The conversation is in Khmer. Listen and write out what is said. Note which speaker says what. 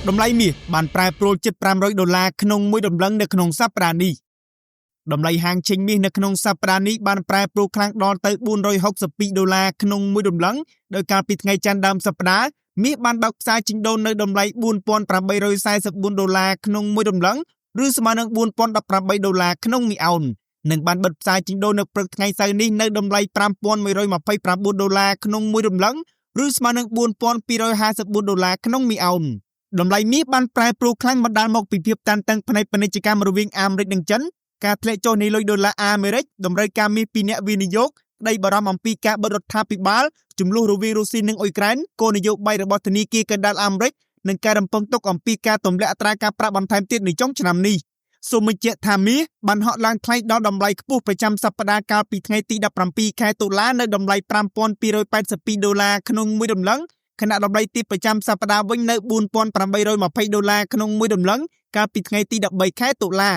Speaker 1: Đồng lây mì bàn prai pro chit $500 ក្នុងមួយដំណឹងនៅក្នុងសប្តាហ៍នេះតម្លៃហាងចេញមាសនៅក្នុងសប្តាហ៍នេះបានប្រែប្រួលខ្លាំងដល់ទៅ$462ក្នុងមួយដំណឹងដោយកាលពីថ្ងៃច័ន្ទដើមសប្តាហ៍មាសបានបើកផ្សាយចេញដូរនៅតម្លៃ$4,844ក្នុងមួយដំណឹងឬស្មើនឹង$4,018ក្នុងមួយអោននិងបានបិទផ្សាយចេញដូរនៅព្រឹកថ្ងៃសៅរ៍នេះនៅតម្លៃ$5,129ក្នុងមួយដំណឹងឬស្មើនឹង$4,254ក្នុងមួយអោនតម្លៃមាសបានប្រែប្រួលខ្លាំងបណ្ដាលមកពីភាពតានតឹងផ្នែកពាណិជ្ជកម្មរវាងអាមេរិកនិងចិនការធ្លាក់ចុះនៃលុយដុល្លារអាមេរិកតម្រូវការមាសពីអ្នកវិនិយោគក្តីបារម្ភអំពីការបិទរដ្ឋាភិបាលចំនួនរវាងរុស្ស៊ីនិងអ៊ុយក្រែនគោលនយោបាយរបស់ធនាគារកណ្ដាលអាមេរិកនិងការរំពឹងទុកអំពីការទម្លាក់អត្រាការប្រាក់បន្ថែមទៀតនៅចុងឆ្នាំនេះសូមបញ្ជាក់ថាមាសបានហក់ឡើងថ្លៃដល់តម្លៃខ្ពស់ប្រចាំសប្តាហ៍កាលពីថ្ងៃទី17ខែតុលានៅតម្លៃ$5,282ក្នុងមួយដំណឹងខណៈតម្លៃទាបប្រចាំសប្តាហ៍វិញនៅ$4,820ក្នុងមួយដំណឹងកាលពីថ្ងៃទី13ខែតុលា